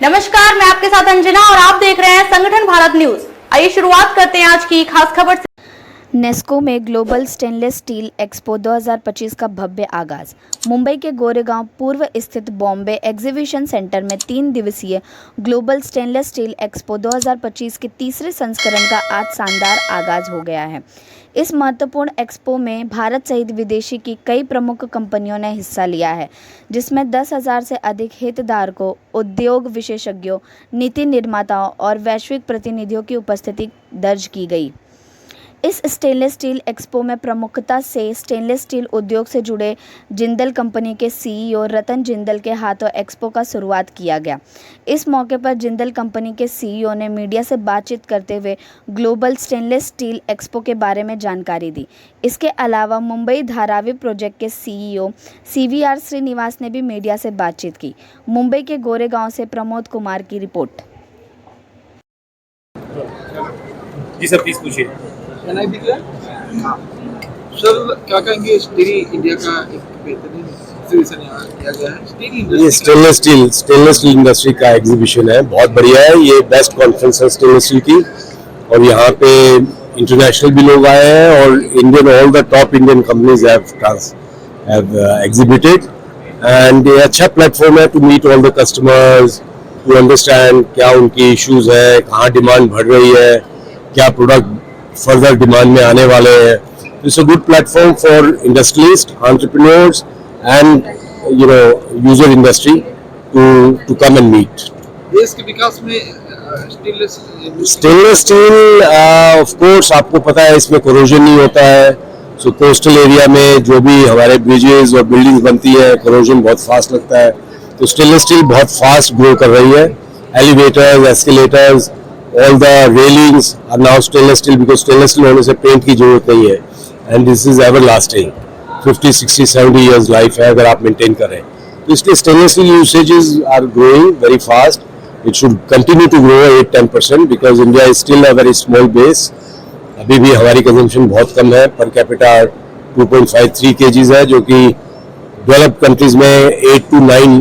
नमस्कार, मैं आपके साथ अंजना और आप देख रहे हैं संगठन भारत न्यूज। आइए शुरुआत करते हैं आज की खास खबर से। नेस्को में ग्लोबल स्टेनलेस स्टील एक्सपो 2025 का भव्य आगाज। मुंबई के गोरेगांव पूर्व स्थित बॉम्बे एग्जीबिशन सेंटर में 3 दिवसीय ग्लोबल स्टेनलेस स्टील एक्सपो 2025 के तीसरे संस्करण का आज शानदार आगाज हो गया है। इस महत्वपूर्ण एक्सपो में भारत सहित विदेशी की कई प्रमुख कंपनियों ने हिस्सा लिया है, जिसमें 10,000 से अधिक हितधारकों, उद्योग विशेषज्ञों, नीति निर्माताओं और वैश्विक प्रतिनिधियों की उपस्थिति दर्ज की गई। इस स्टेनलेस स्टील एक्सपो में प्रमुखता से स्टेनलेस स्टील उद्योग से जुड़े जिंदल कंपनी के सीईओ रतन जिंदल के हाथों एक्सपो का शुरुआत किया गया। इस मौके पर जिंदल कंपनी के सीईओ ने मीडिया से बातचीत करते हुए ग्लोबल स्टेनलेस स्टील एक्सपो के बारे में जानकारी दी। इसके अलावा मुंबई धारावी प्रोजेक्ट के सीईओ CVR श्रीनिवास ने भी मीडिया से बातचीत की। मुंबई के गोरेगांव से प्रमोद कुमार की रिपोर्ट। जी सर, प्लीज पूछिए। सर, क्या कहेंगे स्टील इंडिया का एक बेहतरीन एग्जीबिशन यहाँ किया गया है। ये स्टेनलेस स्टील इंडस्ट्री का एग्जीबिशन है, बहुत बढ़िया है। ये बेस्ट कॉन्फ्रेंस है स्टेनलेस स्टील की और यहाँ पे इंटरनेशनल भी लोग आए हैं और Indian all the top Indian companies have exhibited and ये अच्छा प्लेटफॉर्म है to meet all the customers, to understand क्या उनकी इश्यूज है, कहाँ डिमांड बढ़ रही है, क्या प्रोडक्ट फर्दर डिमांड में आने वाले हैं। It's a good platform for industrialist, entrepreneurs and user industry to come and meet. देश के विकास में स्टेनलेस स्टील ऑफ कोर्स आपको पता है इसमें कोरोजन नहीं होता है। सो कोस्टल एरिया में जो भी हमारे ब्रिजेस और बिल्डिंग्स बनती है कोरोजन बहुत फास्ट लगता है, तो स्टेनलेस स्टील बहुत फास्ट ग्रो कर रही है। Elevators, escalators, all the railings are now stainless steel because stainless steel होने से पेंट की जरूरत नहीं है and this is everlasting, 50, 60, 70 years life है अगर आप मेंटेन करें। तो इसलिए stainless steel usages are growing very fast. It should continue to grow 8-10% because India is still a very small base. अभी भी हमारी कंजम्पशन बहुत कम है, पर कैपिटा 2.53 kgs है, जो कि डेवलप्ड कंट्रीज में 8 to 9,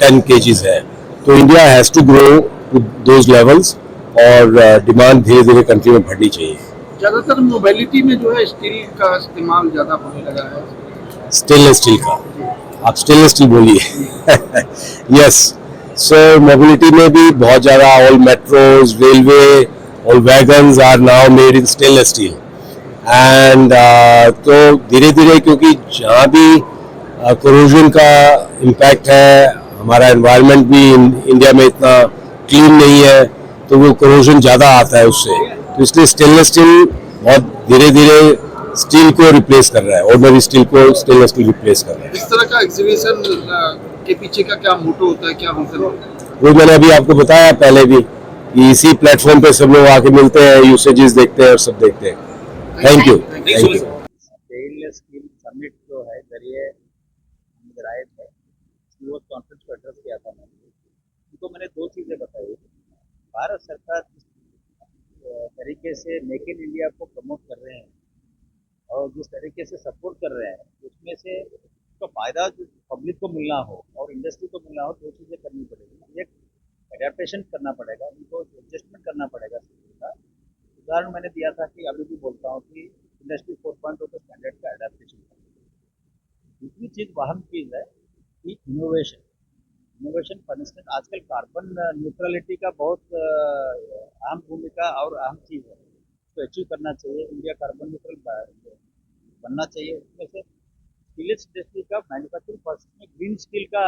10 kgs है। तो India has to grow to those levels और डिमांड धीरे धीरे कंट्री में बढ़नी चाहिए। ज्यादातर मोबिलिटी में जो है स्टील का इस्तेमाल ज्यादा होने लगा है। स्टेनलेस स्टील का, आप स्टेनलेस स्टील बोलिए। यस, सो मोबिलिटी में भी बहुत ज़्यादा all metros, railway, all wagons are now made in stainless steel and तो धीरे धीरे, क्योंकि जहाँ भी कोरोजन का इम्पैक्ट है, हमारा एनवायरनमेंट भी इंडिया में इतना क्लीन नहीं है, तो वो कोरोजन ज़्यादा आता है उससे, तो इसलिए स्टेनलेस स्टील बहुत धीरे धीरे स्टील को रिप्लेस कर रहा है, ऑर्डिनरी स्टील को स्टेनलेस स्टील रिप्लेस कर रहा है। इस तरह का एग्जीबिशन के पीछे का क्या मोटो होता है, क्या रीजन होता है? वो मैंने अभी आपको बताया पहले भी कि इसी प्लेटफॉर्म पे सब लोग आके मिलते हैं, यूसेजेस देखते हैं और सब देखते हैं। Thank you. Stainless steel summit जो है जरिए आए थे, वो कॉन्फ्रेंस को एड्रेस किया था मैंने, उनको मैंने 2 चीज़ें बताई। भारत सरकार जिस तरीके से मेक इन इंडिया को प्रमोट कर रहे हैं और जिस तरीके से सपोर्ट कर रहे हैं, उसमें से उसका फायदा जो पब्लिक को मिलना हो और इंडस्ट्री को मिलना हो, 2 चीज़ें करनी पड़ेगी। एक, एडेप्टेशन करना पड़ेगा, उनको एडजस्टमेंट करना पड़ेगा का। उदाहरण मैंने दिया था कि अभी भी बोलता हूँ कि इंडस्ट्री 4.0 के स्टैंडर्ड का एडेप्टेशन करना। दूसरी चीज़ अहम चीज़ है कि इनोवेशन। फॉर इंस्टेंस आजकल कार्बन न्यूट्रलिटी का बहुत अहम भूमिका और अहम चीज़ है, उसको अचीव करना चाहिए। इंडिया कार्बन न्यूट्रल बनना चाहिए। उसमें से स्टील इंडस्ट्री का मैन्युफैक्चरिंग प्रोसेस में ग्रीन स्टील का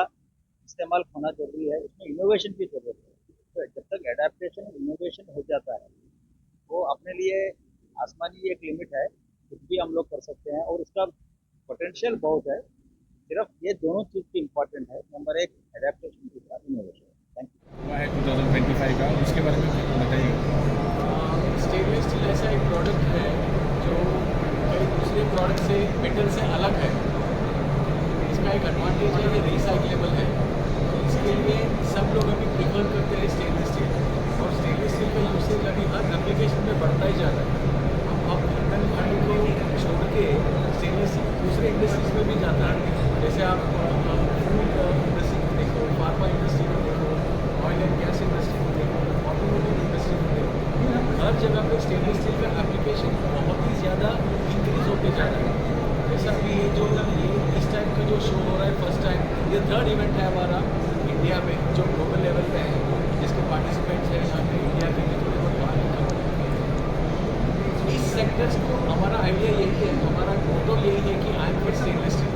इस्तेमाल होना जरूरी है, उसमें इनोवेशन की जरूरत है। तो जब तक एडेप्टेशन और इनोवेशन हो जाता है, वो अपने लिए आसमानी एक लिमिट है, कुछ भी हम लोग कर सकते हैं और उसका पोटेंशियल बहुत है। सिर्फ ये दोनों चीज़ की इम्पोर्टेंट है, नंबर 1 एडेप्टेशन के साथ इनोवेशन। Thank you. हुआ है 2025 का, उसके बारे में बताइए। स्टेनलेस स्टील ऐसा एक प्रोडक्ट है जो कई दूसरे प्रोडक्ट से मेटल से अलग है। इसका एक एडवांटेज है कि रिसाइक्लेबल है, तो इसके लिए सब लोग अभी प्रेफर करते हैं स्टेनलेस स्टील, और स्टेनलेस स्टील का यूसेज अभी हर एप्लीकेशन में बढ़ता ही जा रहा है। अब इंधन खंड को छोड़ के स्टेनलेस स्टील दूसरे इंडस्ट्रीज में भी जाता है, जैसे आप फूड इंडस्ट्री में देखो, फार्मा इंडस्ट्री में देखो, ऑयल एंड गैस सेक्टर्स को हमारा आइडिया यही है, हमारा मोटो यही है कि I am for stainless steel.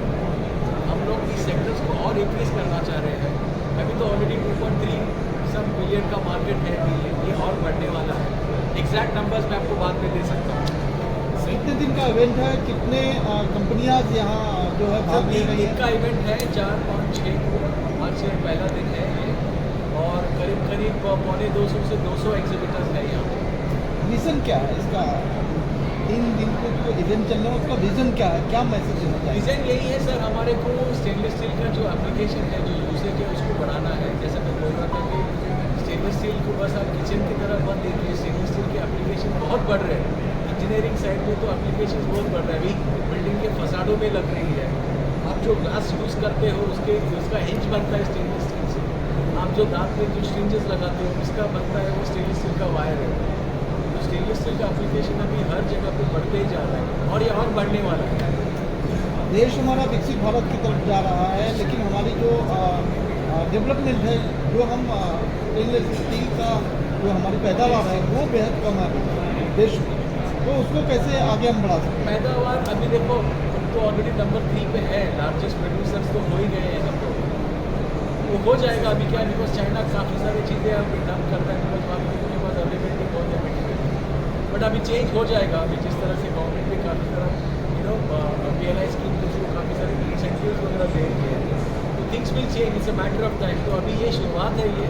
हम लोग इस सेक्टर्स को और इंक्रीज करना चाह रहे हैं। अभी तो ऑलरेडी 2.3 सब बिलियन का मार्केट है, ये और बढ़ने वाला है। एग्जैक्ट नंबर्स मैं आपको बाद में दे सकता हूँ। कितने दिन का इवेंट है, कितने कंपनियां यहाँ जो है भाग ले रही दिन है? का इवेंट है, 4, 5, 6 मार्च से पहला दिन है ये, और करीब करीब 250 से 200 एग्जीबिटर्स है यहाँ। रीज़न क्या है इसका? 3 दिन को जो इवेंट चल रहा है उसका रीज़न क्या है, क्या मैसेज देना चाहिए? रीज़न यही है सर, हमारे को स्टेनलेस स्टील का जो एप्लीकेशन है, जो यूसेज है, उसको बढ़ाना है। जैसे मैं बोल रहा था कि स्टेनलेस स्टील को बस आप किचन की तरह मत देखिए, स्टेनलेस स्टील के एप्लीकेशन बहुत बढ़ रहे हैं। इंजीनियरिंग साइड में तो एप्लीकेशन बहुत बढ़ रहा है, अभी बिल्डिंग के फसाडों में लग रही है। आप जो ग्लास यूज़ करते हो उसका हिंज बनता है स्टेनलेस स्टील से। आप जो दांत में जो स्ट्रिंजेस लगाते हो उसका बनता है वो स्टेनलेस स्टील का वायर है। तो स्टेनलेस स्टील का एप्लीकेशन अभी हर जगह पे बढ़ते ही जा रहा है, और ये और बढ़ने वाला है। देश हमारा विकसित भारत की तरफ जा रहा है, लेकिन हमारी जो डेवलपमेंट है, जो हम स्टेनलेस स्टील का जो हमारी पैदावार है वो बेहद कम है देश में, तो उसको कैसे आगे हम बढ़ा सकते हैं? पैदावार अभी देखो, हम तो ऑलरेडी नंबर 3 पे है, लार्जेस्ट प्रोड्यूसर्स तो हो ही गए हैं हम लोग। वो हो जाएगा अभी क्या, बिकॉज चाइना काफ़ी सारी चीज़ें अब डंप करता है, बिकॉज मार्केट के पास अवेलेबिलिटी बहुत है मटेरियल। बट अभी चेंज हो जाएगा, अभी जिस तरह से गवर्नमेंट भी काफ़ी तरह PLI स्कीम के थ्रू काफ़ी सारे इंसेंटिव्स वगैरह दे रही है, तो things will change, it's a matter of time. तो अभी ये शुरुआत है, ये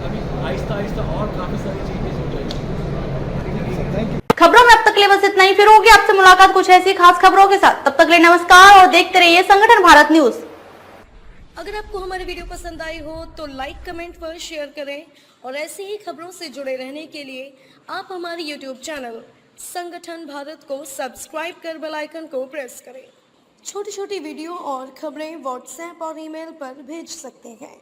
अभी आहिस्ता आहिस्ता और काफ़ी सारी चेंजेस हो जाएगी। Thank you. खबरों में अब तक के लिए बस इतना ही। फिर होगी आपसे मुलाकात कुछ ऐसी खास खबरों के साथ। तब तक के लिए नमस्कार और देखते रहिए संगठन भारत न्यूज। अगर आपको हमारी वीडियो पसंद आई हो तो लाइक, कमेंट पर शेयर करें, और ऐसी ही खबरों से जुड़े रहने के लिए आप हमारे यूट्यूब चैनल संगठन भारत को सब्सक्राइब कर बेल आइकन को प्रेस करें। छोटी छोटी वीडियो और खबरें व्हाट्सएप और ईमेल पर भेज सकते हैं।